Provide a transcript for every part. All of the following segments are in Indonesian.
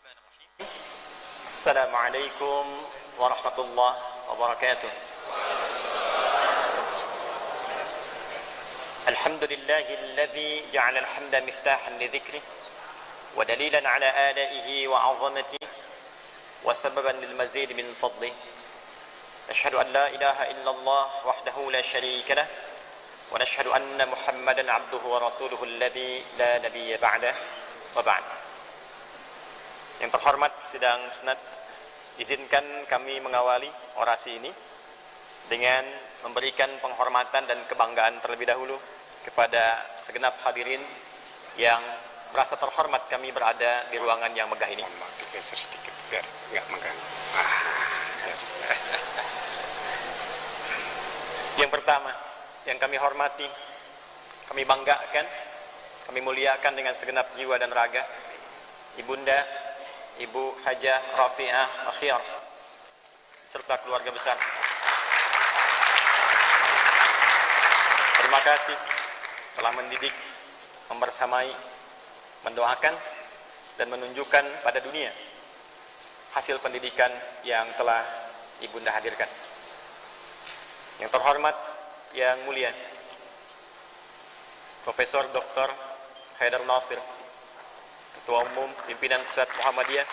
Bismillahirrahmanirrahim. Assalamualaikum warahmatullahi wabarakatuh. Alhamdulillahilladzi ja'ala al-hamda miftahan li dzikri wa dalilan ala alaihi wa 'azamatihi wa sababan lil mazid min fadli. Asyhadu an la ilaha illallah wahdahu la syarika lah wa nashhadu anna Muhammadan 'abduhu wa rasuluhu alladzi la nabiyya ba'dahu wa ba'd. Yang terhormat sidang senat, izinkan kami mengawali orasi ini dengan memberikan penghormatan dan kebanggaan terlebih dahulu kepada segenap hadirin yang merasa terhormat kami berada di ruangan yang megah ini. Digeser sedikit biar nggak mengganggu. Yang pertama, yang kami hormati, kami banggakan, kami muliakan dengan segenap jiwa dan raga, Ibunda Ibu Hajah Rafi'ah Akhyar serta keluarga besar. Terima kasih telah mendidik, membersamai, mendoakan dan menunjukkan pada dunia hasil pendidikan yang telah Ibunda hadirkan. Yang terhormat, yang mulia Profesor Dr. Haidar Nasir, Ketua Umum Pimpinan Pusat Muhammadiyah,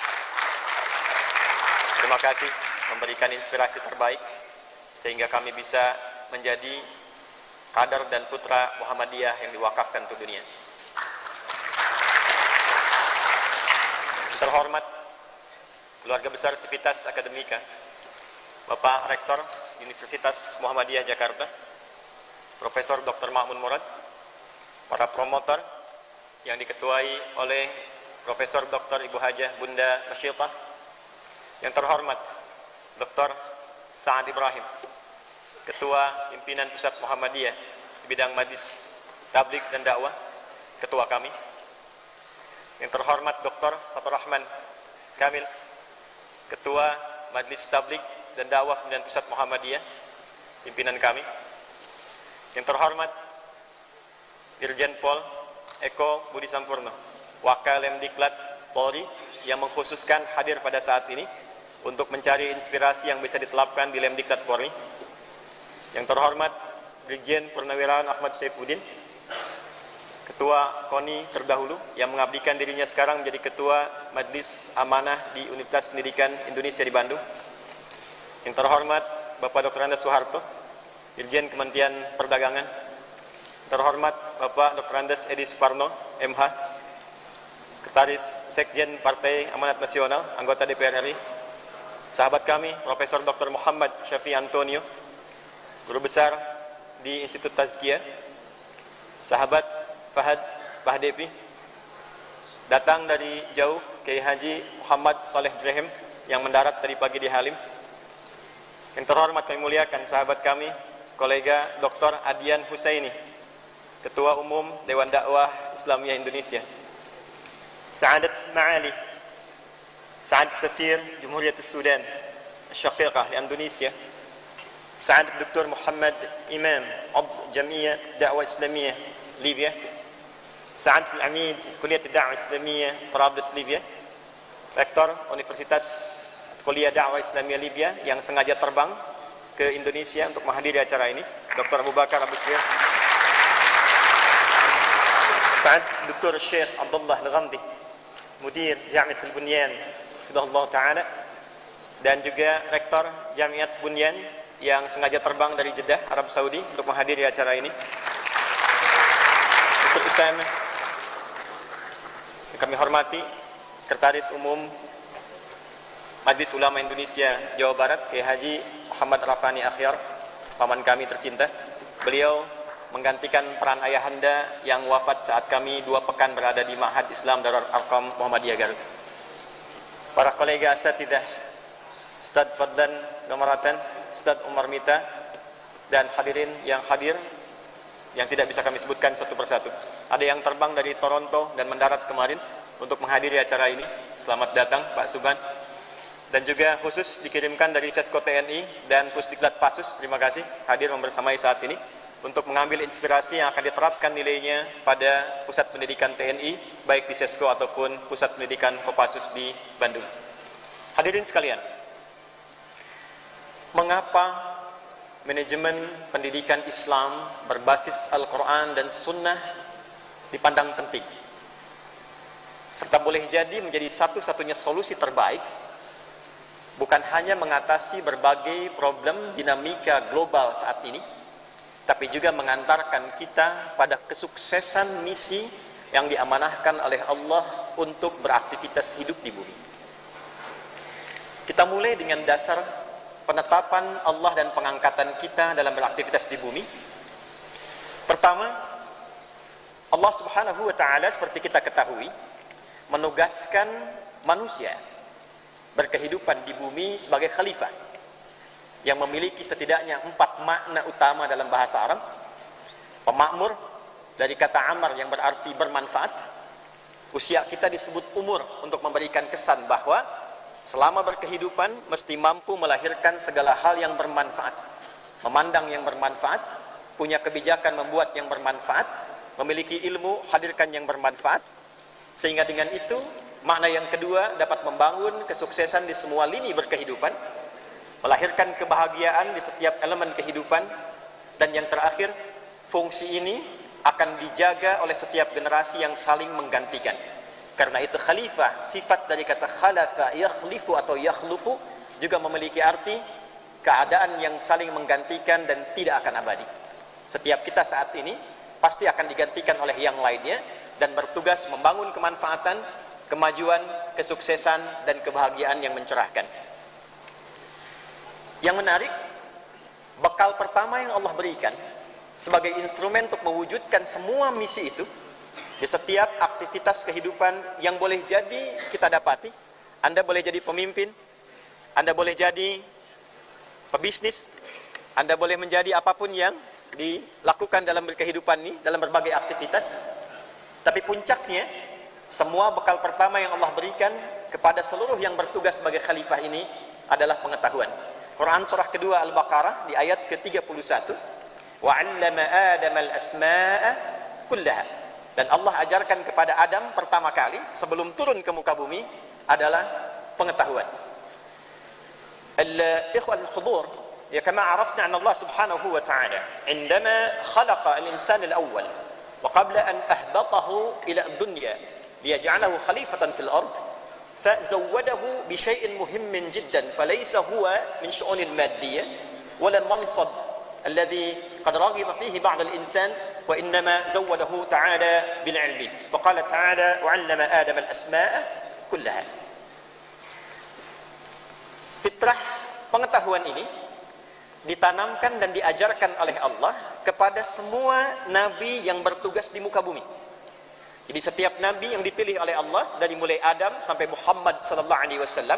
terima kasih memberikan inspirasi terbaik sehingga kami bisa menjadi kader dan putra Muhammadiyah yang diwakafkan untuk dunia. Terhormat keluarga besar Sivitas Akademika, Bapak Rektor Universitas Muhammadiyah Jakarta, Profesor Dr. Ma'mun Murad, para promotor yang diketuai oleh Profesor Dr. Ibu Hajah Bunda Masyidah, yang terhormat Dr. Sa'ad Ibrahim, Ketua Pimpinan Pusat Muhammadiyah di bidang Majlis Tabligh dan Dakwah, Ketua kami. Yang terhormat Dr. Fathur Rahman Kamil, Ketua Majlis Tabligh dan Dakwah Pimpinan Pusat Muhammadiyah, pimpinan kami. Yang terhormat Dirjen Pol Eko Budi Sampurno, Wakil Lemdiklat Polri yang mengkhususkan hadir pada saat ini untuk mencari inspirasi yang bisa ditelapkan di Lemdiklat Polri. Yang terhormat Brigjen Purnawirawan Ahmad Saifuddin, Ketua KONI terdahulu yang mengabdikan dirinya sekarang menjadi Ketua Majelis Amanah di Universitas Pendidikan Indonesia di Bandung. Yang terhormat Bapak Dr. Andes Soeharto, Dirjen Kementerian Perdagangan. Terhormat Bapak Dr. Andes Edi Suparno, MH, Sekretaris Sekjen Partai Amanat Nasional, anggota DPR RI. Sahabat kami, Profesor Dr. Muhammad Syafi Antonio, Guru Besar di Institut Tazkiyah. Sahabat Fahad Bahdepi, datang dari jauh, Kiai Haji Muhammad Saleh Drehem yang mendarat tadi pagi di Halim. Yang terhormat kami muliakan sahabat kami, kolega Dr. Adian Husaini, Ketua Umum Dewan Dakwah Islamiyah Indonesia. Sa'adat Ma'ali, Sa'ad Safir Jumhuriyat Sudan Asyaqiqah di Indonesia, Sa'adat Dr. Muhammad Imam Abd Jamiyah Dakwah Islamiyah Libya, Sa'adat Al-Amid Kuliah Dakwah Islamiyah Trablus Libya, Rektor Universitas Kuliah Dakwah Islamiyah Libya yang sengaja terbang ke Indonesia untuk menghadiri acara ini, Dr. Abu Bakar Abu Syir, Sa'ad Dr. Syekh Abdullah Al-Ghamdi, Mudir Jamiat Al-Bunyan hafizahullah ta'ala, dan juga Rektor Jamiat Bunyan yang sengaja terbang dari Jeddah, Arab Saudi untuk menghadiri acara ini, Dr. Usama. Yang kami hormati Sekretaris Umum Majelis Ulama Indonesia Jawa Barat, Kiai Haji Muhammad Rafani Akhyar, paman kami tercinta. Beliau menggantikan peran ayahanda yang wafat saat kami 2 pekan berada di Ma'had Islam Darul Arqam Muhammadiyah Garut. Para kolega asatidah, Ustadz Fadlan Gamaratan, Ustadz Umar Mita, dan hadirin yang hadir yang tidak bisa kami sebutkan satu persatu. Ada yang terbang dari Toronto dan mendarat kemarin untuk menghadiri acara ini. Selamat datang Pak Suban. Dan juga khusus dikirimkan dari Sesko TNI dan Pusdiklat Pasus, terima kasih hadir membersamai saat ini. untuk mengambil inspirasi yang akan diterapkan nilainya pada pusat pendidikan TNI, baik di Sesko ataupun pusat pendidikan Kopassus di Bandung. Hadirin sekalian, mengapa manajemen pendidikan Islam berbasis Al-Quran dan Sunnah dipandang penting, serta boleh jadi menjadi satu-satunya solusi terbaik, bukan hanya mengatasi berbagai problem dinamika global saat ini, tapi juga mengantarkan kita pada kesuksesan misi yang diamanahkan oleh Allah untuk beraktivitas hidup di bumi. Kita mulai dengan dasar penetapan Allah dan pengangkatan kita dalam beraktivitas di bumi. Pertama, Allah Subhanahu wa ta'ala seperti kita ketahui menugaskan manusia berkehidupan di bumi sebagai khalifah yang memiliki setidaknya 4 makna utama dalam bahasa Arab. Pemakmur, dari kata amar yang berarti bermanfaat. Usia kita disebut umur untuk memberikan kesan bahwa selama berkehidupan mesti mampu melahirkan segala hal yang bermanfaat, memandang yang bermanfaat, punya kebijakan membuat yang bermanfaat, memiliki ilmu hadirkan yang bermanfaat, sehingga dengan itu makna yang kedua dapat membangun kesuksesan di semua lini berkehidupan, melahirkan kebahagiaan di setiap elemen kehidupan, dan yang terakhir, fungsi ini akan dijaga oleh setiap generasi yang saling menggantikan. Karena itu khalifah, sifat dari kata khalafa, yakhlifu atau yakhlufu, juga memiliki arti keadaan yang saling menggantikan dan tidak akan abadi. Setiap kita saat ini pasti akan digantikan oleh yang lainnya dan bertugas membangun kemanfaatan, kemajuan, kesuksesan, dan kebahagiaan yang mencerahkan. Yang menarik, bekal pertama yang Allah berikan sebagai instrumen untuk mewujudkan semua misi itu di setiap aktivitas kehidupan yang boleh jadi kita dapati. Anda boleh jadi pemimpin, Anda boleh jadi pebisnis, Anda boleh menjadi apapun yang dilakukan dalam kehidupan ini, dalam berbagai aktivitas. Tapi puncaknya, semua bekal pertama yang Allah berikan kepada seluruh yang bertugas sebagai khalifah ini adalah pengetahuan. Quran surah kedua Al-Baqarah di ayat ke-31, وَعَلَّمَ آدَمَ الْأَسْمَاءَ كُلَّهَا. Dan Allah ajarkan kepada Adam pertama kali sebelum turun ke muka bumi adalah pengetahuan. Al-ikhwah al-hudur, ya kama arafna an Allah subhanahu wa ta'ala indama khalaqa al-insan al-awwal wa qabla an ahbatahu ila ad-dunya liyaj'alahu khalifatan fil ard fazawwadahu bi shay'in muhimmin jiddan falaysa huwa min shu'un al-maddiyah wala mansab alladhi qad raghiba fihi ba'd al-insan وإنما زوده تعالى بالعلم فقال تعالى وعلم آدم الأسماء كلها. Fitrah pengetahuan ini ditanamkan dan diajarkan oleh Allah kepada semua nabi yang bertugas di muka bumi. Jadi setiap nabi yang dipilih oleh Allah dari mulai Adam sampai Muhammad sallallahu alaihi wasallam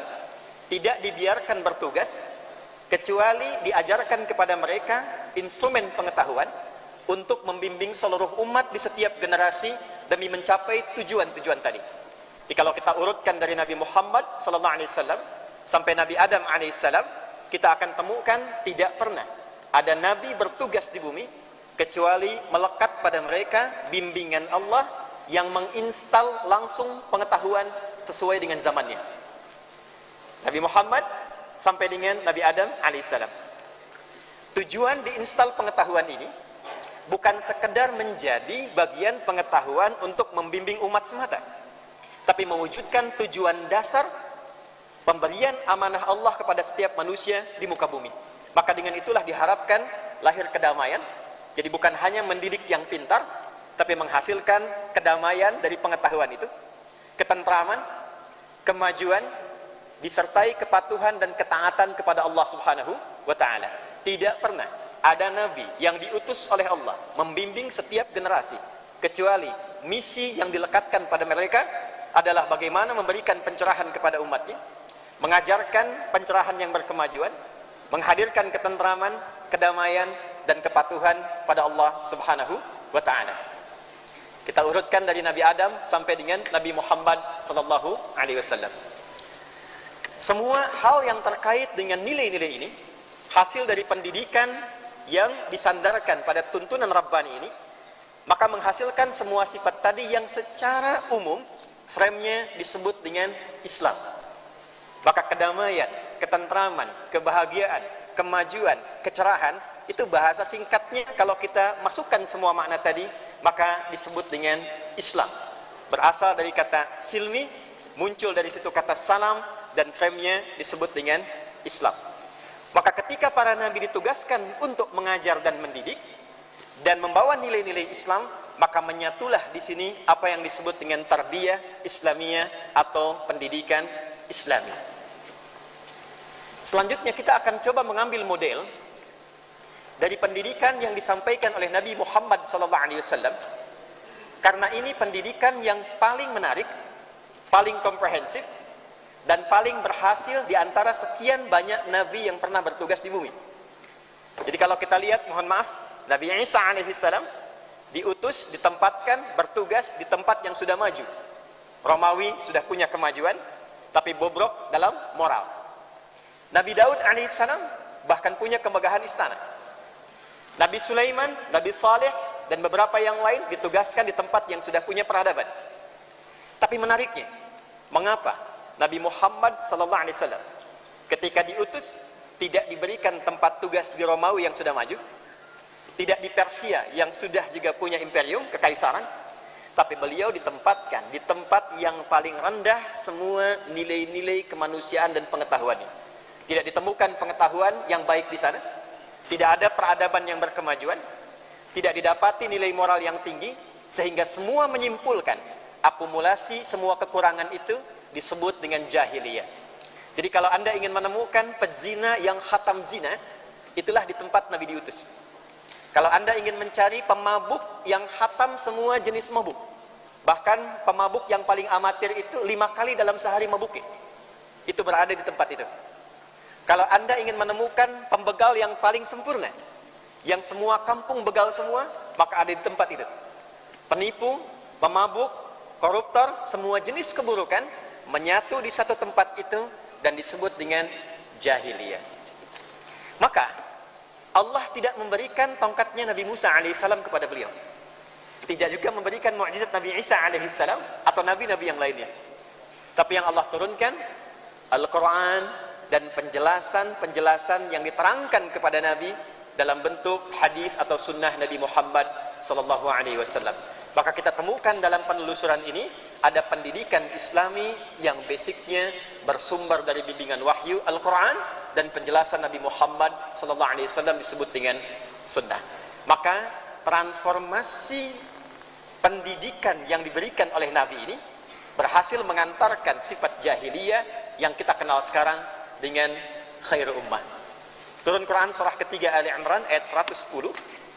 tidak dibiarkan bertugas kecuali diajarkan kepada mereka instrumen pengetahuan untuk membimbing seluruh umat di setiap generasi demi mencapai tujuan-tujuan tadi. Jadi kalau kita urutkan dari Nabi Muhammad sallallahu alaihi wasallam sampai Nabi Adam alaihi salam, kita akan temukan tidak pernah ada nabi bertugas di bumi kecuali melekat pada mereka bimbingan Allah yang menginstal langsung pengetahuan sesuai dengan zamannya. Nabi Muhammad sampai dengan Nabi Adam alaihi salam. Tujuan diinstal pengetahuan ini bukan sekedar menjadi bagian pengetahuan untuk membimbing umat semata, tapi mewujudkan tujuan dasar pemberian amanah Allah kepada setiap manusia di muka bumi. Maka dengan itulah diharapkan lahir kedamaian. Jadi bukan hanya mendidik yang pintar, tapi menghasilkan kedamaian dari pengetahuan itu, ketentraman, kemajuan, disertai kepatuhan dan ketaatan kepada Allah Subhanahu wa ta'ala. Tidak pernah ada nabi yang diutus oleh Allah membimbing setiap generasi kecuali misi yang dilekatkan pada mereka adalah bagaimana memberikan pencerahan kepada umatnya, mengajarkan pencerahan yang berkemajuan, menghadirkan ketentraman, kedamaian, dan kepatuhan pada Allah Subhanahu wa ta'ala. Kita urutkan dari Nabi Adam sampai dengan Nabi Muhammad sallallahu alaihi wasallam. Semua hal yang terkait dengan nilai-nilai ini hasil dari pendidikan yang disandarkan pada tuntunan Rabbani ini, maka menghasilkan semua sifat tadi yang secara umum frame-nya disebut dengan Islam. Maka kedamaian, ketentraman, kebahagiaan, kemajuan, kecerahan, itu bahasa singkatnya kalau kita masukkan semua makna tadi, maka disebut dengan Islam. Berasal dari kata silmi, muncul dari situ kata salam, dan frame-nya disebut dengan Islam. Maka ketika para nabi ditugaskan untuk mengajar dan mendidik dan membawa nilai-nilai Islam, maka menyatulah di sini apa yang disebut dengan tarbiyah Islamiyah atau pendidikan Islami. Selanjutnya kita akan coba mengambil model dari pendidikan yang disampaikan oleh Nabi Muhammad SAW, karena ini pendidikan yang paling menarik, paling komprehensif, dan paling berhasil di antara sekian banyak nabi yang pernah bertugas di bumi. Jadi kalau kita lihat, mohon maaf, Nabi Isa alaihissalam diutus, ditempatkan, bertugas di tempat yang sudah maju. Romawi sudah punya kemajuan, tapi bobrok dalam moral. Nabi Daud alaihissalam bahkan punya kemegahan istana. Nabi Sulaiman, Nabi Saleh, dan beberapa yang lain ditugaskan di tempat yang sudah punya peradaban. Tapi menariknya, mengapa Nabi Muhammad SAW ketika diutus tidak diberikan tempat tugas di Romawi yang sudah maju, tidak di Persia yang sudah juga punya imperium, kekaisaran, tapi beliau ditempatkan di tempat yang paling rendah semua nilai-nilai kemanusiaan dan pengetahuannya. Tidak ditemukan pengetahuan yang baik di sana, tidak ada peradaban yang berkemajuan, tidak didapati nilai moral yang tinggi, sehingga semua menyimpulkan akumulasi semua kekurangan itu disebut dengan jahiliyah. Jadi kalau Anda ingin menemukan pezina yang khatam zina, itulah di tempat Nabi diutus. Kalau Anda ingin mencari pemabuk yang khatam semua jenis mabuk, bahkan pemabuk yang paling amatir itu 5 kali dalam sehari mabuknya, itu berada di tempat itu. Kalau Anda ingin menemukan pembegal yang paling sempurna, yang semua kampung begal semua, maka ada di tempat itu. Penipu, pemabuk, koruptor, semua jenis keburukan menyatu di satu tempat itu dan disebut dengan jahiliyah. Maka Allah tidak memberikan tongkatnya Nabi Musa alaihissalam kepada beliau, tidak juga memberikan mukjizat Nabi Isa alaihissalam atau nabi-nabi yang lainnya. Tapi yang Allah turunkan Al-Quran dan penjelasan-penjelasan yang diterangkan kepada Nabi dalam bentuk hadis atau sunnah Nabi Muhammad SAW. Maka kita temukan dalam penelusuran ini ada pendidikan Islami yang basicnya bersumber dari bimbingan wahyu Al-Quran dan penjelasan Nabi Muhammad SAW disebut dengan sunnah. Maka transformasi pendidikan yang diberikan oleh Nabi ini berhasil mengantarkan sifat jahiliyah yang kita kenal sekarang dengan khair ummah. Turun Quran surah ketiga Ali Imran ayat 110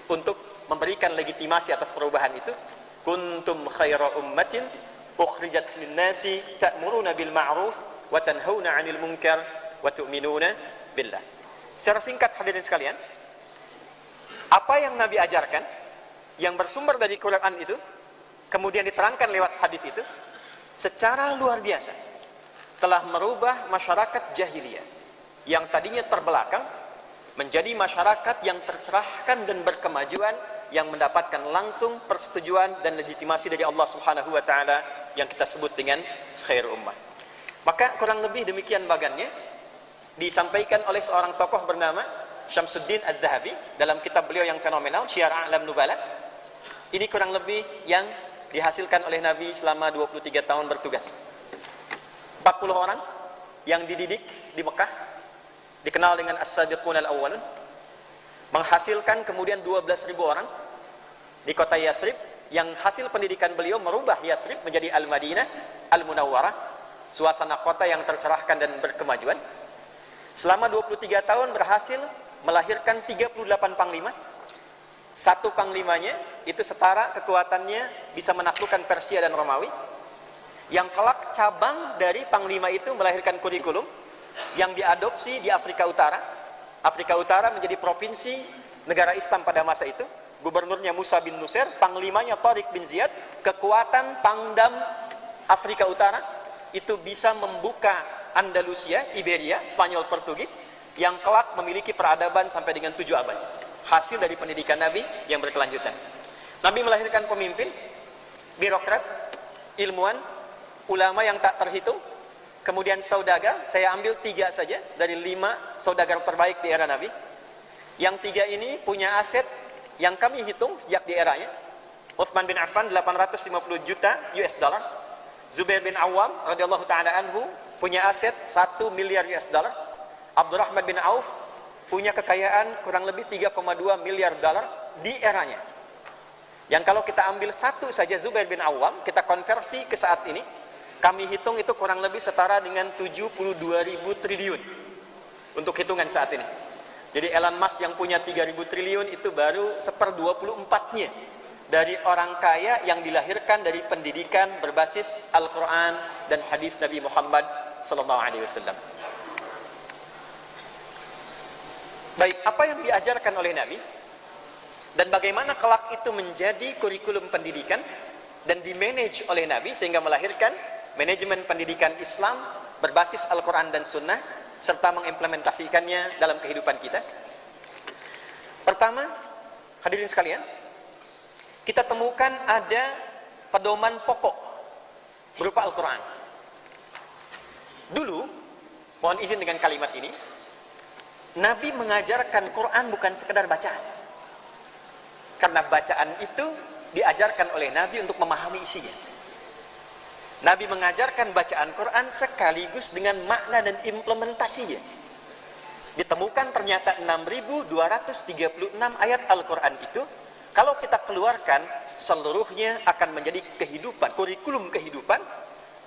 untuk memberikan legitimasi atas perubahan itu. Kuntum khaira ummatin ukhrijat lin-nasi ta'muruna bil ma'ruf wa tanhauna 'anil munkar wa tu'minuna billah. Secara singkat hadirin sekalian, apa yang Nabi ajarkan yang bersumber dari Quran itu kemudian diterangkan lewat hadis itu secara luar biasa telah merubah masyarakat jahiliyah yang tadinya terbelakang menjadi masyarakat yang tercerahkan dan berkemajuan, yang mendapatkan langsung persetujuan dan legitimasi dari Allah Subhanahu wa taala yang kita sebut dengan khair ummah. Maka kurang lebih demikian bagannya disampaikan oleh seorang tokoh bernama Syamsuddin Az-Zahabi dalam kitab beliau yang fenomenal Syiar A'lam Nubala. Ini kurang lebih yang dihasilkan oleh Nabi selama 23 tahun bertugas. 40 orang yang dididik di Mekah, dikenal dengan As-Sadiqun Al-Awwalun, menghasilkan kemudian 12.000 orang di kota Yathrib, yang hasil pendidikan beliau merubah Yathrib menjadi Al-Madinah Al-Munawwarah, suasana kota yang tercerahkan dan berkemajuan. Selama 23 tahun berhasil melahirkan 38 panglima. Satu panglimanya itu setara kekuatannya bisa menaklukkan Persia dan Romawi. Yang kelak cabang dari panglima itu melahirkan kurikulum yang diadopsi di Afrika Utara. Afrika Utara menjadi provinsi negara Islam pada masa itu. Gubernurnya Musa bin Nusair, panglimanya Tariq bin Ziyad. Kekuatan Pangdam Afrika Utara itu bisa membuka Andalusia, Iberia, Spanyol, Portugis yang kelak memiliki peradaban sampai dengan 7 abad. hasil dari pendidikan Nabi yang berkelanjutan. Nabi melahirkan pemimpin, birokrat, ilmuwan, ulama yang tak terhitung, kemudian saudagar. Saya ambil 3 saja dari 5 saudagar terbaik di era Nabi. Yang 3 ini punya aset yang kami hitung sejak di eranya. Utsman bin Affan 850 juta US dollar. Zubair bin Awam radhiyallahu taala anhu punya aset 1 miliar US dollar. Abdurrahman bin Auf punya kekayaan kurang lebih 3,2 miliar dolar di eranya. Yang kalau kita ambil satu saja Zubair bin Awam, kita konversi ke saat ini, kami hitung itu kurang lebih setara dengan 72.000 triliun untuk hitungan saat ini. Jadi Elon Musk yang punya 3.000 triliun itu baru 1/24-nya dari orang kaya yang dilahirkan dari pendidikan berbasis Al-Quran dan hadis Nabi Muhammad SAW. Baik, apa yang diajarkan oleh Nabi dan bagaimana kelak itu menjadi kurikulum pendidikan dan dimanage oleh Nabi sehingga melahirkan manajemen pendidikan Islam berbasis Al-Quran dan Sunnah serta mengimplementasikannya dalam kehidupan kita. Pertama, hadirin sekalian, kita temukan ada pedoman pokok berupa Al-Quran. Dulu, mohon izin dengan kalimat ini, Nabi mengajarkan Quran bukan sekedar bacaan. Karena bacaan itu diajarkan oleh Nabi untuk memahami isinya. Nabi mengajarkan bacaan Quran sekaligus dengan makna dan implementasinya. Ditemukan ternyata 6.236 ayat Al-Quran itu, kalau kita keluarkan, seluruhnya akan menjadi kehidupan, kurikulum kehidupan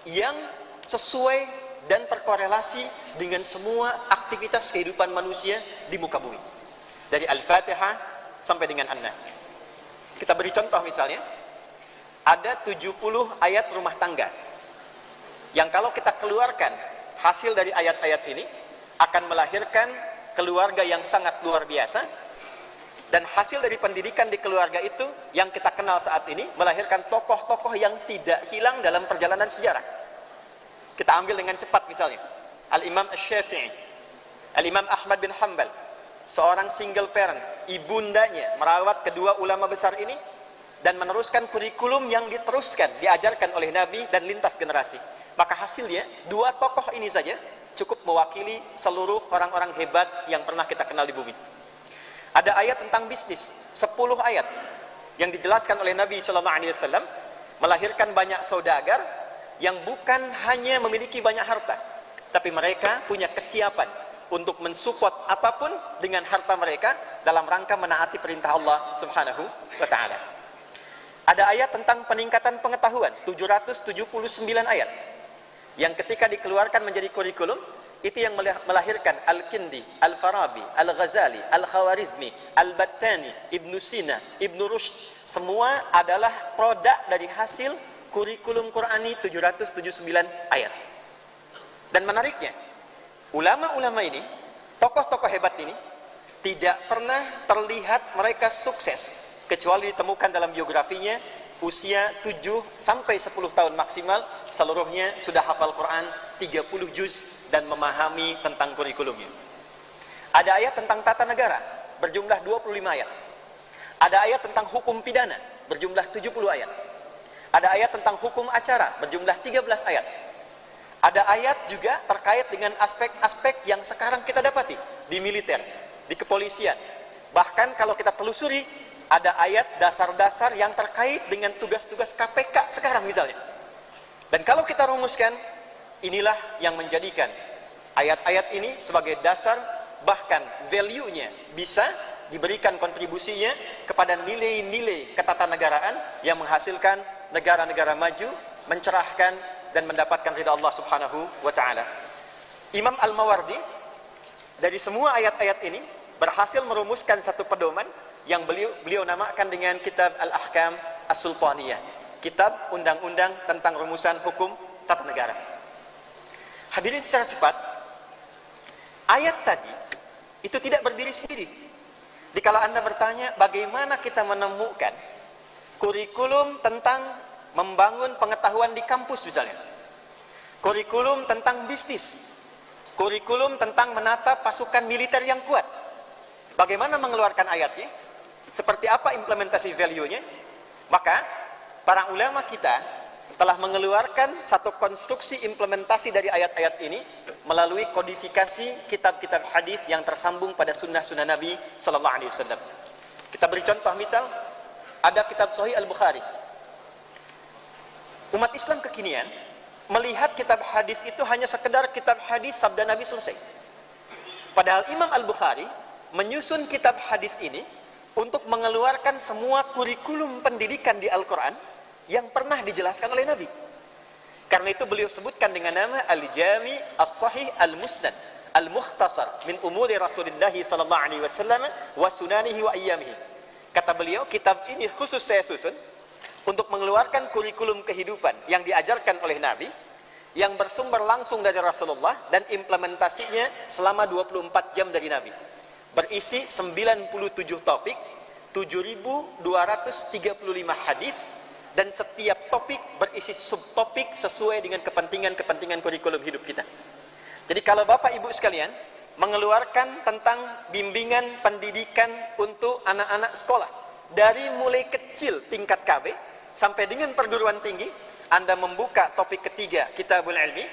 yang sesuai dan terkorelasi dengan semua aktivitas kehidupan manusia di muka bumi. Dari Al-Fatihah sampai dengan An-Nas. Kita beri contoh misalnya, ada 70 ayat rumah tangga yang kalau kita keluarkan hasil dari ayat-ayat ini akan melahirkan keluarga yang sangat luar biasa, dan hasil dari pendidikan di keluarga itu yang kita kenal saat ini melahirkan tokoh-tokoh yang tidak hilang dalam perjalanan sejarah. Kita ambil dengan cepat misalnya Al-Imam Asy-Syafi'i, Al-Imam Ahmad bin Hanbal, seorang single parent, ibundanya merawat kedua ulama besar ini dan meneruskan kurikulum yang diteruskan, diajarkan oleh Nabi dan lintas generasi. Maka hasilnya 2 tokoh ini saja cukup mewakili seluruh orang-orang hebat yang pernah kita kenal di bumi. Ada ayat tentang bisnis, 10 ayat yang dijelaskan oleh Nabi SAW melahirkan banyak saudagar yang bukan hanya memiliki banyak harta, tapi mereka punya kesiapan untuk mensupport apapun dengan harta mereka dalam rangka menaati perintah Allah Subhanahu wa taala. Ada ayat tentang peningkatan pengetahuan, 779 ayat yang ketika dikeluarkan menjadi kurikulum itu yang melahirkan Al-Kindi, Al-Farabi, Al-Ghazali, Al-Khawarizmi, Al-Battani, Ibnu Sina, Ibnu Rushd, semua adalah produk dari hasil kurikulum Qurani 779 ayat. Dan menariknya, ulama-ulama ini, tokoh-tokoh hebat ini, tidak pernah terlihat mereka sukses kecuali ditemukan dalam biografinya usia 7 sampai 10 tahun maksimal seluruhnya sudah hafal Quran 30 juz dan memahami tentang kurikulumnya. Ada ayat tentang tata negara berjumlah 25 ayat. Ada ayat tentang hukum pidana berjumlah 70 ayat. Ada ayat tentang hukum acara berjumlah 13 ayat. Ada ayat juga terkait dengan aspek-aspek yang sekarang kita dapati di militer, di kepolisian. Bahkan kalau kita telusuri, ada ayat dasar-dasar yang terkait dengan tugas-tugas KPK sekarang misalnya. Dan kalau kita rumuskan, inilah yang menjadikan ayat-ayat ini sebagai dasar, bahkan value-nya bisa diberikan kontribusinya kepada nilai-nilai ketatanegaraan yang menghasilkan negara-negara maju, mencerahkan dan mendapatkan ridha Allah Subhanahu wa taala. Imam Al-Mawardi dari semua ayat-ayat ini berhasil merumuskan satu pedoman yang beliau namakan dengan kitab Al-Ahkam As-Sultaniyah, kitab undang-undang tentang rumusan hukum tata negara. Hadirin secara cepat, ayat tadi itu tidak berdiri sendiri. Dikala Anda bertanya bagaimana kita menemukan kurikulum tentang membangun pengetahuan di kampus misalnya, kurikulum tentang bisnis, kurikulum tentang menata pasukan militer yang kuat, bagaimana mengeluarkan ayatnya, seperti apa implementasi value-nya, maka para ulama kita telah mengeluarkan satu konstruksi implementasi dari ayat-ayat ini melalui kodifikasi kitab-kitab hadis yang tersambung pada sunnah-sunnah Nabi Sallallahu Alaihi Wasallam. Kita beri contoh, misal ada kitab Sahih Al-Bukhari. Umat Islam kekinian melihat kitab hadis itu hanya sekedar kitab hadis sabda Nabi selesai. Padahal Imam Al-Bukhari menyusun kitab hadis ini untuk mengeluarkan semua kurikulum pendidikan di Al-Quran yang pernah dijelaskan oleh Nabi. Karena itu beliau sebutkan dengan nama Al-Jami As-Sahih Al-Musnad Al-Mukhtasar min umuri Rasulullah sallallahu alaihi wasallam wa sunanihi wa ayyamihi. Kata beliau, kitab ini khusus saya susun untuk mengeluarkan kurikulum kehidupan yang diajarkan oleh Nabi, yang bersumber langsung dari Rasulullah dan implementasinya selama 24 jam dari Nabi. Berisi 97 topik, 7.235 hadis, dan setiap topik berisi subtopik sesuai dengan kepentingan kurikulum hidup kita. Jadi kalau Bapak Ibu sekalian mengeluarkan tentang bimbingan pendidikan untuk anak-anak sekolah dari mulai kecil tingkat KB sampai dengan perguruan tinggi, Anda membuka topik ketiga Kitabul Ilmi,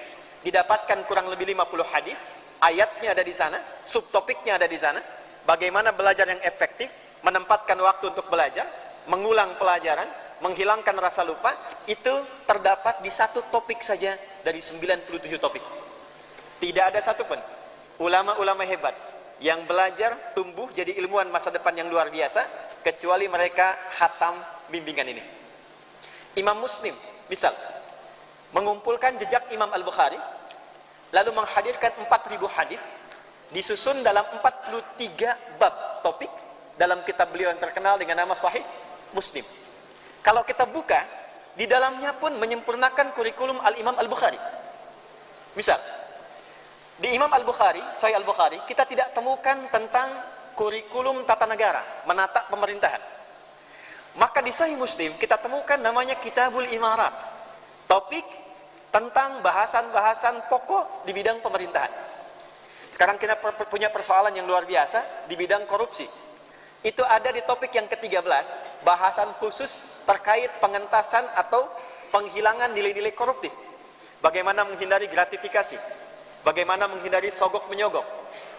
didapatkan kurang lebih 50 hadis, ayatnya ada di sana, subtopiknya ada di sana, bagaimana belajar yang efektif, menempatkan waktu untuk belajar, mengulang pelajaran, menghilangkan rasa lupa, itu terdapat di satu topik saja dari 97 topik. Tidak ada satupun ulama-ulama hebat yang belajar tumbuh jadi ilmuwan masa depan yang luar biasa kecuali mereka khatam bimbingan ini. Imam Muslim misal mengumpulkan jejak Imam Al-Bukhari, lalu menghadirkan 4.000 hadis disusun dalam 43 bab topik dalam kitab beliau yang terkenal dengan nama Sahih Muslim. Kalau kita buka, di dalamnya pun menyempurnakan kurikulum Al-Imam Al-Bukhari. Misal, di Imam Al-Bukhari, Sahih Al-Bukhari, kita tidak temukan tentang kurikulum tata negara, menata pemerintahan. Maka di Sahih Muslim, kita temukan namanya Kitabul Imarat. Topik tentang bahasan-bahasan pokok di bidang pemerintahan. Sekarang kita punya persoalan yang luar biasa di bidang korupsi. Itu ada di topik yang ke-13, bahasan khusus terkait pengentasan atau penghilangan nilai-nilai koruptif. Bagaimana menghindari gratifikasi, bagaimana menghindari sogok menyogok,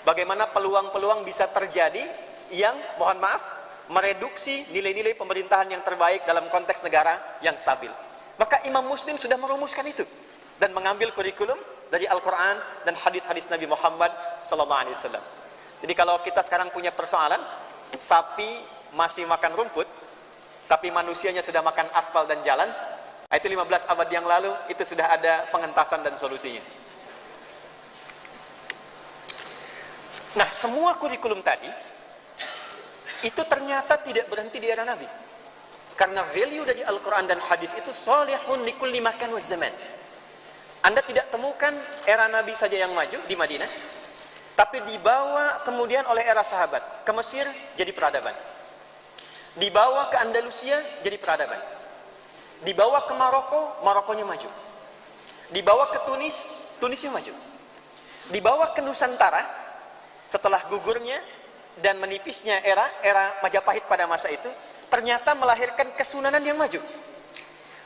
bagaimana peluang-peluang bisa terjadi yang, mohon maaf, mereduksi nilai-nilai pemerintahan yang terbaik dalam konteks negara yang stabil. Maka Imam Muslim sudah merumuskan itu dan mengambil kurikulum dari Al-Quran dan hadis-hadis Nabi Muhammad SAW. Jadi kalau kita sekarang punya persoalan, sapi masih makan rumput, tapi manusianya sudah makan aspal dan jalan, itu 15 abad yang lalu, itu sudah ada pengentasan dan solusinya. Nah, semua kurikulum tadi, itu ternyata tidak berhenti di era Nabi. Karena value dari Al-Quran dan hadis itu salihun likulli makan wa zaman. Anda tidak temukan era Nabi saja yang maju di Madinah, tapi dibawa kemudian oleh era sahabat ke Mesir jadi peradaban, dibawa ke Andalusia jadi peradaban, dibawa ke Maroko, Marokonya maju, dibawa ke Tunis, Tunisnya maju, dibawa ke Nusantara setelah gugurnya dan menipisnya era Majapahit pada masa itu, ternyata melahirkan kesunanan yang maju.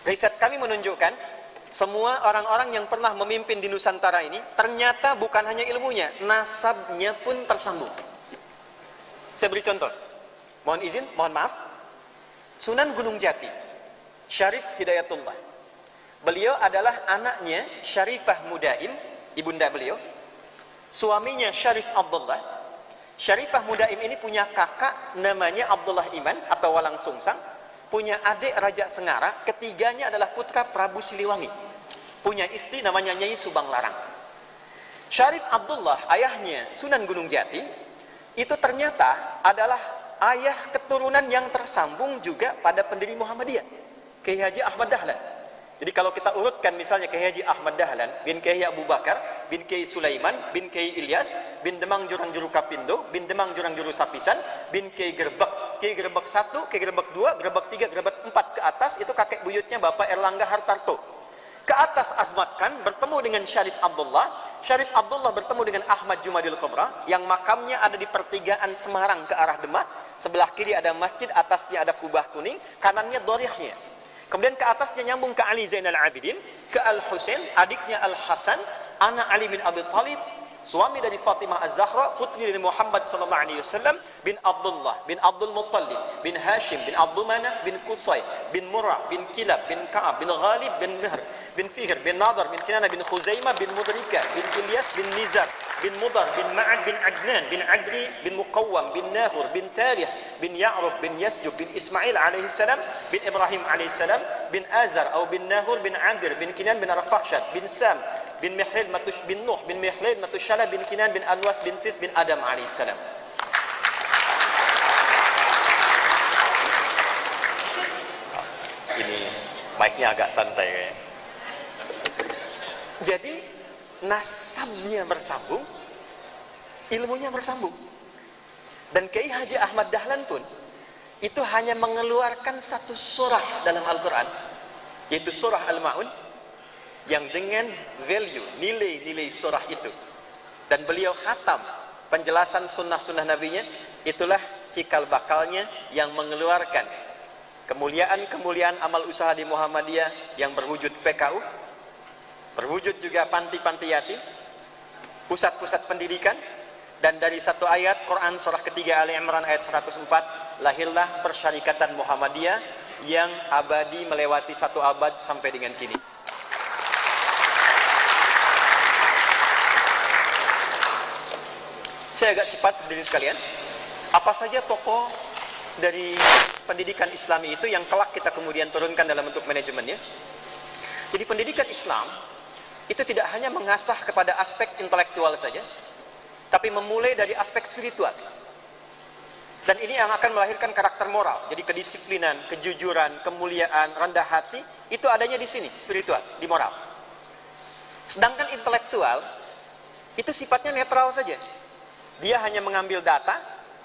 Riset kami menunjukkan semua orang-orang yang pernah memimpin di Nusantara ini ternyata bukan hanya ilmunya, nasabnya pun tersambung. Saya beri contoh. Mohon izin, mohon maaf. Sunan Gunung Jati, Syarif Hidayatullah. Beliau adalah anaknya Syarifah Mudaim, ibunda beliau. Suaminya Syarif Abdullah. Syarifah Mudaim ini punya kakak namanya Abdullah Iman atau Walang Sungsang. Punya adik Raja Sengara, ketiganya adalah putra Prabu Siliwangi. Punya istri namanya Nyai Subang Larang. Syarif Abdullah, ayahnya Sunan Gunung Jati, itu ternyata adalah ayah keturunan yang tersambung juga pada pendiri Muhammadiyah, Kiai Haji Ahmad Dahlan. Jadi kalau kita urutkan misalnya Kiai Haji Ahmad Dahlan bin Kiai Abu Bakar bin Kiai Sulaiman bin Kiai Ilyas bin Demang Jurang Juru Kapindo bin Demang Jurang Juru Sapisan bin Kiai Gerbek, Kiai Gerbek 1, Kiai Gerbek 2, Gerbek 3, Gerbek 4 ke atas itu kakek buyutnya Bapak Erlangga Hartarto. Ke atas Azmat Khan bertemu dengan Syarif Abdullah, Syarif Abdullah bertemu dengan Ahmad Jumadil Kubra yang makamnya ada di pertigaan Semarang ke arah Demak. Sebelah kiri ada masjid, atasnya ada kubah kuning, kanannya dorihnya. Kemudian ke atasnya nyambung ke Ali Zainal Abidin, ke Al-Husain, adiknya Al-Hasan, anak Ali bin Abi Thalib, suami dari Fatimah Az-Zahra, putri dari Muhammad sallallahu alaihi wasallam, bin Abdullah, bin Abdul Muttalib, bin Hashim, bin Abdul Manaf, bin Qusay, bin Murrah, bin Kilab, bin Ka'ab, bin Ghalib, bin Mihr, bin Fihr, bin Nadar, bin Kinana, bin Khuzaimah, bin Mudrika, bin Ilyas, bin Nizar, bin Mudar, bin Ma'ad, bin Adnan, bin Adri, bin Muqawwam, bin Nahur, bin Tarih, bin Ya'rub, bin Yasjub, bin Ismail alaihi salam, bin Ibrahim alaihi salam, bin Azar atau bin Nahur, bin Amir, bin Kinan, bin Rafakhshad, bin Sam, bin Mihlil Matush, bin Nuh, bin Mihlil Matushala, bin Kinan, bin Anwas, bin Tis, bin Adam alaihi salam. Ini mic-nya agak santai kayaknya. Jadi nasabnya bersambung, ilmunya bersambung. Dan Kiai Haji Ahmad Dahlan pun itu hanya mengeluarkan satu surah dalam Al-Quran, yaitu surah Al-Ma'un, yang dengan value, nilai-nilai surah itu. Dan beliau khatam penjelasan sunnah-sunnah nabinya. Itulah cikal bakalnya yang mengeluarkan kemuliaan-kemuliaan amal usaha di Muhammadiyah yang berwujud PKU, berwujud juga panti-panti yatim, pusat-pusat pendidikan. Dan dari satu ayat Quran surah ketiga Ali Imran ayat 104, lahirlah persyarikatan Muhammadiyah yang abadi melewati satu abad sampai dengan kini. Saya agak cepat berdiri sekalian. Apa saja tokoh dari pendidikan Islami itu yang kelak kita kemudian turunkan dalam bentuk manajemennya? Jadi pendidikan Islam itu tidak hanya mengasah kepada aspek intelektual saja, tapi memulai dari aspek spiritual. Dan ini yang akan melahirkan karakter moral. Jadi kedisiplinan, kejujuran, kemuliaan, rendah hati, itu adanya di sini, spiritual, di moral. Sedangkan intelektual itu sifatnya netral saja. Dia hanya mengambil data,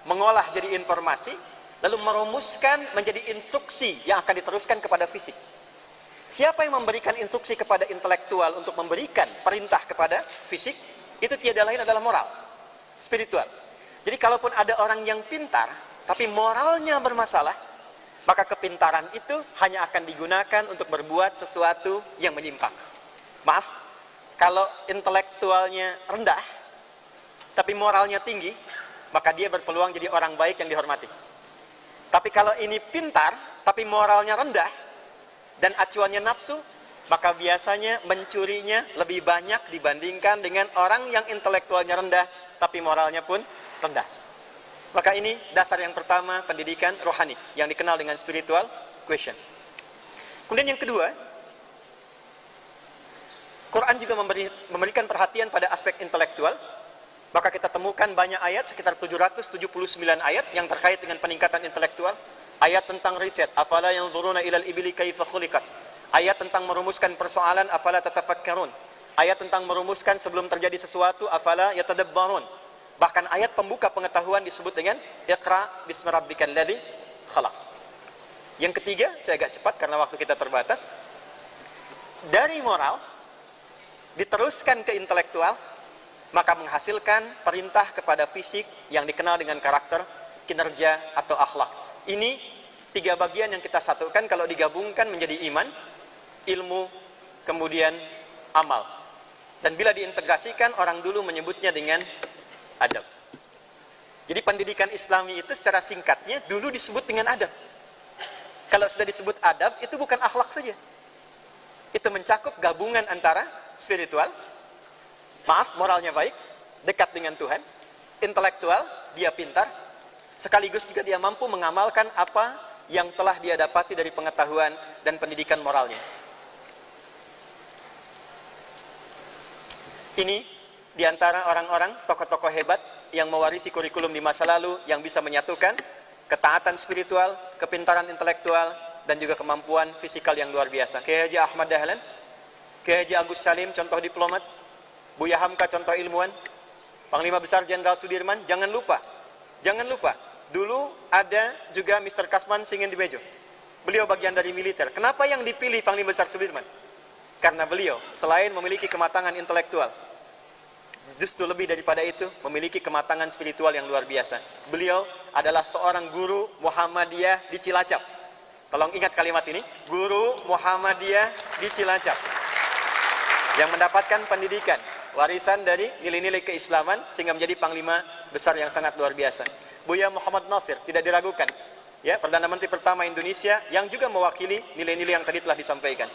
mengolah jadi informasi, lalu merumuskan menjadi instruksi yang akan diteruskan kepada fisik. Siapa yang memberikan instruksi kepada intelektual untuk memberikan perintah kepada fisik, itu tiada lain adalah moral, spiritual. Jadi kalaupun ada orang yang pintar, tapi moralnya bermasalah, maka kepintaran itu hanya akan digunakan untuk berbuat sesuatu yang menyimpang. Maaf, kalau intelektualnya rendah, tapi moralnya tinggi, maka dia berpeluang jadi orang baik yang dihormati. Tapi kalau ini pintar, tapi moralnya rendah, dan acuannya nafsu, maka biasanya mencurinya lebih banyak dibandingkan dengan orang yang intelektualnya rendah, tapi moralnya pun rendah. Maka ini dasar yang pertama pendidikan rohani, yang dikenal dengan spiritual question. Kemudian yang kedua, Quran juga memberikan perhatian pada aspek intelektual. Maka kita temukan banyak ayat, sekitar 779 ayat yang terkait dengan peningkatan intelektual. Ayat tentang riset, afala yanzuruna ilal ibili kaifa khuliqat. Ayat tentang merumuskan persoalan, afala tatafakkarun. Ayat tentang merumuskan sebelum terjadi sesuatu, afala yatadabbarun. Bahkan ayat pembuka pengetahuan disebut dengan Iqra bismi rabbikal ladzi khalaq. Yang ketiga, saya agak cepat karena waktu kita terbatas. Dari moral diteruskan ke intelektual, maka menghasilkan perintah kepada fisik yang dikenal dengan karakter kinerja atau akhlak. Ini tiga bagian yang kita satukan kalau digabungkan menjadi iman, ilmu, kemudian amal. Dan bila diintegrasikan, orang dulu menyebutnya dengan adab. Jadi pendidikan Islami itu secara singkatnya dulu disebut dengan adab. Kalau sudah disebut adab, itu bukan akhlak saja. Itu mencakup gabungan antara spiritual, moralnya baik, dekat dengan Tuhan, intelektual, dia pintar, sekaligus juga dia mampu mengamalkan apa yang telah dia dapati dari pengetahuan dan pendidikan moralnya. Ini diantara orang-orang, tokoh-tokoh hebat yang mewarisi kurikulum di masa lalu, yang bisa menyatukan ketaatan spiritual, kepintaran intelektual, dan juga kemampuan fisikal yang luar biasa. Kiai Haji Ahmad Dahlan, Kiai Haji Agus Salim, contoh diplomat, Buya Hamka, contoh ilmuwan, Panglima Besar Jenderal Sudirman. Jangan lupa, dulu ada juga Mr. Kasman Singendibejo. Beliau bagian dari militer. Kenapa yang dipilih Panglima Besar Sudirman? Karena beliau selain memiliki kematangan intelektual, justru lebih daripada itu memiliki kematangan spiritual yang luar biasa. Beliau adalah seorang guru Muhammadiyah di Cilacap. Tolong ingat kalimat ini, guru Muhammadiyah di Cilacap, yang mendapatkan pendidikan warisan dari nilai-nilai keislaman sehingga menjadi panglima besar yang sangat luar biasa. Buya Muhammad Nasir tidak diragukan, ya, Perdana Menteri pertama Indonesia yang juga mewakili nilai-nilai yang tadi telah disampaikan.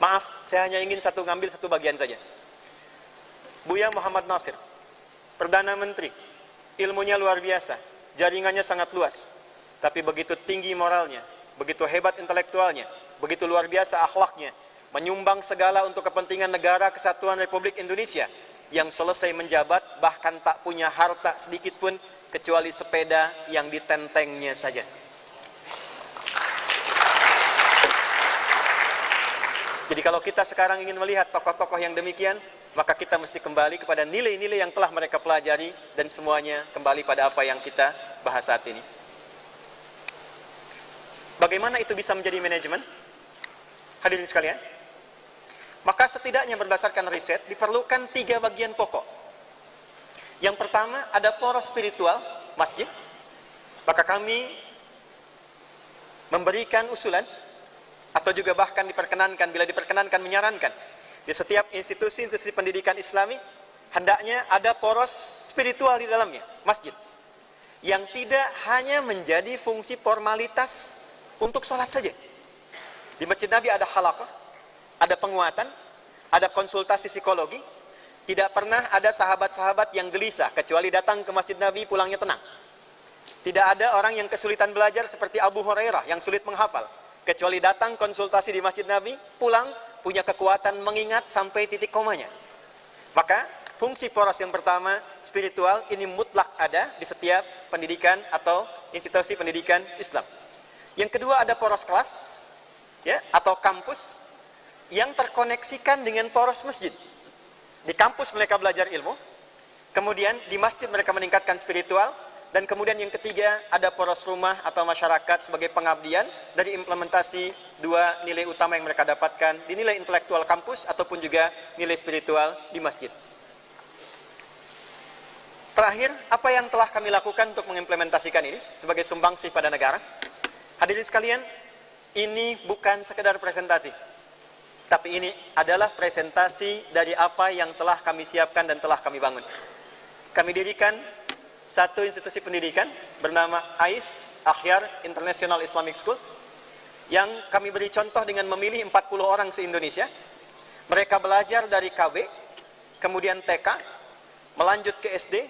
Maaf, saya hanya ingin ngambil satu bagian saja. Buya Muhammad Nasir, Perdana Menteri, ilmunya luar biasa, jaringannya sangat luas, tapi begitu tinggi moralnya, begitu hebat intelektualnya, begitu luar biasa akhlaknya, menyumbang segala untuk kepentingan negara kesatuan Republik Indonesia, yang selesai menjabat bahkan tak punya harta sedikit pun kecuali sepeda yang ditentengnya saja. Jadi kalau kita sekarang ingin melihat tokoh-tokoh yang demikian, maka kita mesti kembali kepada nilai-nilai yang telah mereka pelajari dan semuanya kembali pada apa yang kita bahas saat ini. Bagaimana itu bisa menjadi manajemen? Hadirin sekalian, maka setidaknya berdasarkan riset diperlukan 3 bagian pokok. Yang pertama, ada poros spiritual masjid. Maka kami memberikan usulan atau juga bahkan diperkenankan, bila diperkenankan menyarankan, di setiap institusi pendidikan Islami hendaknya ada poros spiritual di dalamnya, masjid, yang tidak hanya menjadi fungsi formalitas untuk sholat saja. Di Masjid Nabi ada halaqah, ada penguatan, ada konsultasi psikologi. Tidak pernah ada sahabat-sahabat yang gelisah kecuali datang ke Masjid Nabi pulangnya tenang. Tidak ada orang yang kesulitan belajar seperti Abu Hurairah yang sulit menghafal, kecuali datang konsultasi di Masjid Nabi, pulang punya kekuatan mengingat sampai titik komanya. Maka fungsi poros yang pertama, spiritual, ini mutlak ada di setiap pendidikan atau institusi pendidikan Islam. Yang kedua, ada poros kelas, ya, atau kampus yang terkoneksikan dengan poros masjid. Di kampus mereka belajar ilmu, kemudian di masjid mereka meningkatkan spiritual, dan kemudian yang ketiga ada poros rumah atau masyarakat sebagai pengabdian dari implementasi 2 nilai utama yang mereka dapatkan di nilai intelektual kampus ataupun juga nilai spiritual di masjid. Terakhir, apa yang telah kami lakukan untuk mengimplementasikan ini sebagai sumbangsi pada negara? Hadirin sekalian, ini bukan sekedar presentasi, tapi ini adalah presentasi dari apa yang telah kami siapkan dan telah kami bangun. Kami dirikan satu institusi pendidikan bernama AIS, Akhyar International Islamic School, yang kami beri contoh dengan memilih 40 orang se-Indonesia. Mereka belajar dari KB, kemudian TK, melanjut ke SD,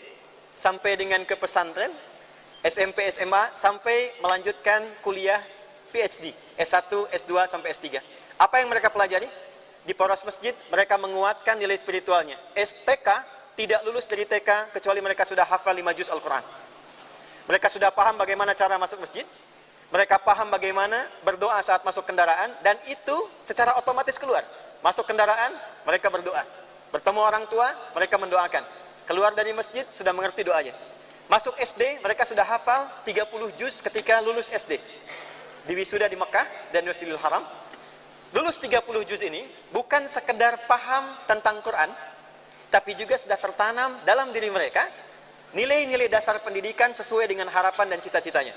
sampai dengan ke pesantren, SMP, SMA, sampai melanjutkan kuliah PhD, S1, S2, sampai S3. Apa yang mereka pelajari? Di poros masjid, mereka menguatkan nilai spiritualnya. STK tidak lulus dari TK, kecuali mereka sudah hafal 5 juz Al-Quran. Mereka sudah paham bagaimana cara masuk masjid, mereka paham bagaimana berdoa saat masuk kendaraan, dan itu secara otomatis keluar. Masuk kendaraan, mereka berdoa. Bertemu orang tua, mereka mendoakan. Keluar dari masjid, sudah mengerti doanya. Masuk SD, mereka sudah hafal 30 juz ketika lulus SD. Di wisuda di Mekah dan Masjidil Haram. Lulus 30 juz ini bukan sekedar paham tentang Quran, tapi juga sudah tertanam dalam diri mereka nilai-nilai dasar pendidikan sesuai dengan harapan dan cita-citanya.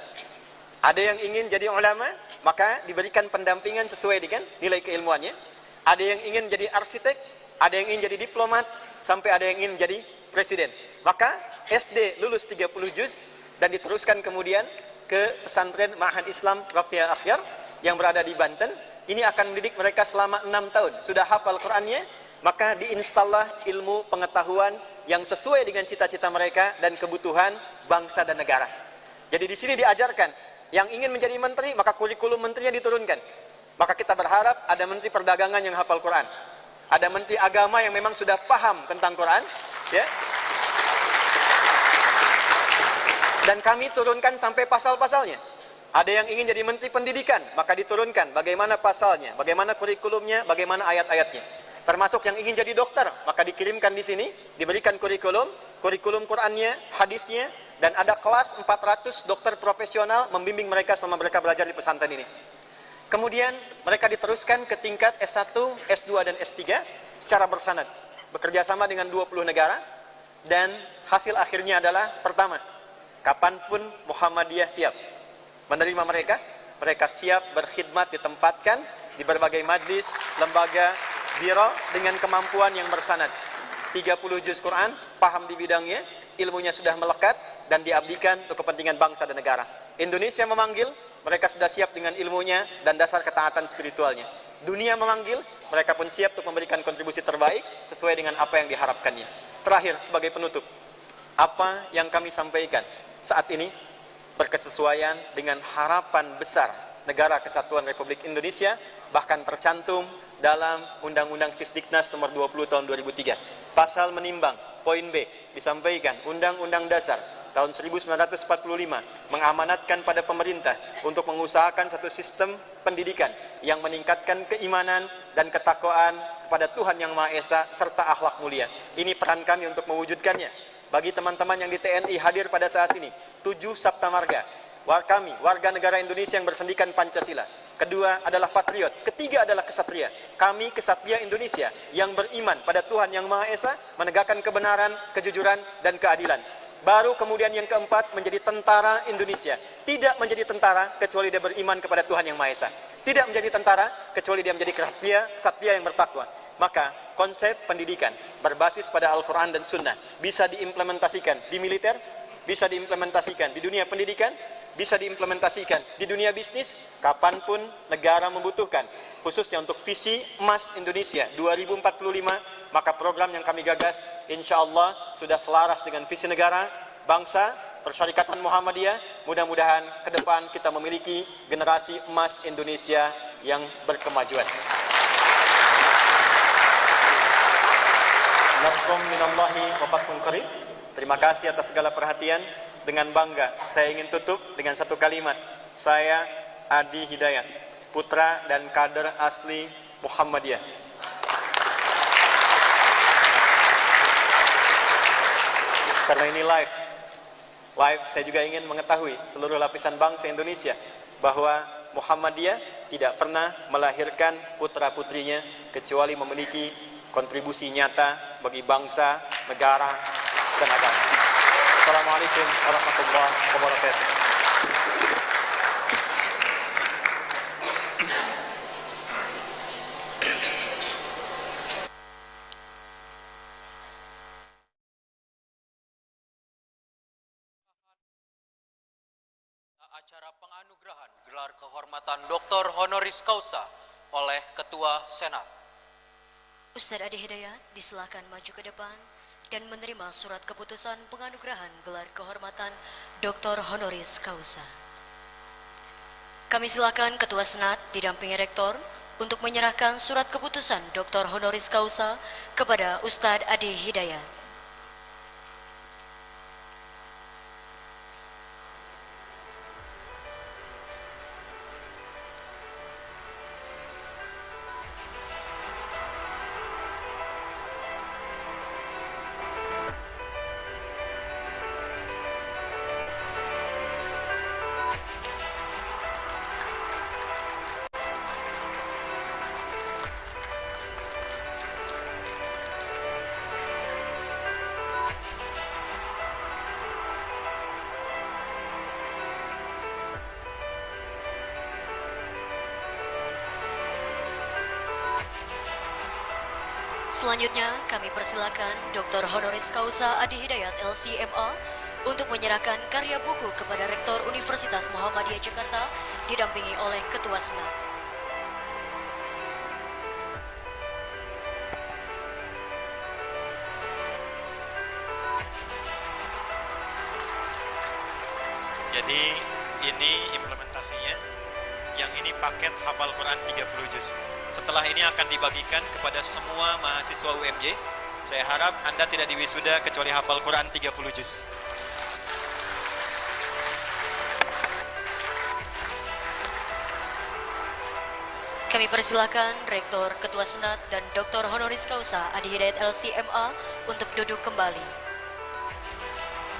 Ada yang ingin jadi ulama, maka diberikan pendampingan sesuai dengan nilai keilmuannya. Ada yang ingin jadi arsitek, ada yang ingin jadi diplomat, sampai ada yang ingin jadi presiden. Maka SD lulus 30 juz dan diteruskan kemudian ke pesantren Ma'had Islam Rafiah Akhyar yang berada di Banten. Ini akan mendidik mereka selama 6 tahun. Sudah hafal Qur'annya, maka diinstallah ilmu pengetahuan yang sesuai dengan cita-cita mereka dan kebutuhan bangsa dan negara. Jadi di sini diajarkan, yang ingin menjadi menteri, maka kurikulum menterinya diturunkan. Maka kita berharap ada menteri perdagangan yang hafal Quran, ada menteri agama yang memang sudah paham tentang Quran, ya. Dan kami turunkan sampai pasal-pasalnya. Ada yang ingin jadi menteri pendidikan, maka diturunkan bagaimana pasalnya, bagaimana kurikulumnya, bagaimana ayat-ayatnya. Termasuk yang ingin jadi dokter, maka dikirimkan di sini, diberikan kurikulum Qurannya, hadisnya, dan ada kelas 400 dokter profesional membimbing mereka selama mereka belajar di pesantren ini. Kemudian mereka diteruskan ke tingkat S1, S2, dan S3 secara bersanad, bekerja sama dengan 20 negara. Dan hasil akhirnya adalah, pertama, kapanpun Muhammadiyah siap menerima mereka, mereka siap berkhidmat, ditempatkan di berbagai majlis, lembaga, biro dengan kemampuan yang bersanad. 30 juz Quran, paham di bidangnya, ilmunya sudah melekat dan diabdikan untuk kepentingan bangsa dan negara. Indonesia memanggil, mereka sudah siap dengan ilmunya dan dasar ketaatan spiritualnya. Dunia memanggil, mereka pun siap untuk memberikan kontribusi terbaik sesuai dengan apa yang diharapkannya. Terakhir, sebagai penutup, apa yang kami sampaikan saat ini berkesesuaian dengan harapan besar Negara Kesatuan Republik Indonesia, bahkan tercantum dalam Undang-Undang Sisdiknas nomor 20 tahun 2003. Pasal menimbang, poin B, disampaikan Undang-Undang Dasar tahun 1945 mengamanatkan pada pemerintah untuk mengusahakan satu sistem pendidikan yang meningkatkan keimanan dan ketakwaan kepada Tuhan Yang Maha Esa serta akhlak mulia. Ini peran kami untuk mewujudkannya. Bagi teman-teman yang di TNI hadir pada saat ini, 7 Sabta Marga, kami warga negara Indonesia yang bersendikan Pancasila. Kedua adalah patriot, ketiga adalah kesatria. Kami kesatria Indonesia yang beriman pada Tuhan Yang Maha Esa, menegakkan kebenaran, kejujuran, dan keadilan. Baru kemudian yang keempat menjadi tentara Indonesia. Tidak menjadi tentara kecuali dia beriman kepada Tuhan Yang Maha Esa. Tidak menjadi tentara kecuali dia menjadi kesatria yang bertakwa. Maka konsep pendidikan berbasis pada Al-Quran dan Sunnah bisa diimplementasikan di militer, bisa diimplementasikan di dunia pendidikan, bisa diimplementasikan di dunia bisnis, kapanpun negara membutuhkan. Khususnya untuk visi emas Indonesia 2045, maka program yang kami gagas insya Allah sudah selaras dengan visi negara, bangsa, Persyarikatan Muhammadiyah. Mudah-mudahan ke depan kita memiliki generasi emas Indonesia yang berkemajuan. Nasrun minallahi wa fathun qarib. Terima kasih atas segala perhatian. Dengan bangga saya ingin tutup dengan satu kalimat. Saya Adi Hidayat, putra dan kader asli Muhammadiyah. Karena ini live, saya juga ingin mengetahui seluruh lapisan bangsa Indonesia bahwa Muhammadiyah tidak pernah melahirkan putra-putrinya kecuali memiliki kontribusi nyata bagi bangsa, negara, dan agama. Assalamualaikum warahmatullahi wabarakatuh. Acara penganugerahan gelar kehormatan Dr. Honoris Causa oleh Ketua Senat. Ustadz Adi Hidayat disilakan maju ke depan dan menerima surat keputusan penganugerahan gelar kehormatan Dr. Honoris Causa. Kami silakan Ketua Senat didampingi Rektor untuk menyerahkan surat keputusan Dr. Honoris Causa kepada Ustadz Adi Hidayat. Selanjutnya kami persilakan Dr. Honoris Causa Adi Hidayat LCMA untuk menyerahkan karya buku kepada Rektor Universitas Muhammadiyah Jakarta didampingi oleh Ketua Senat. Jadi ini implementasinya, yang ini paket hafal Quran 30 juz. Setelah ini akan dibagikan kepada semua mahasiswa UMJ. Saya harap Anda tidak diwisuda kecuali hafal Quran 30 juz. Kami persilakan Rektor, Ketua Senat, dan Dr. Honoris Causa Adi Hidayat LCMA untuk duduk kembali.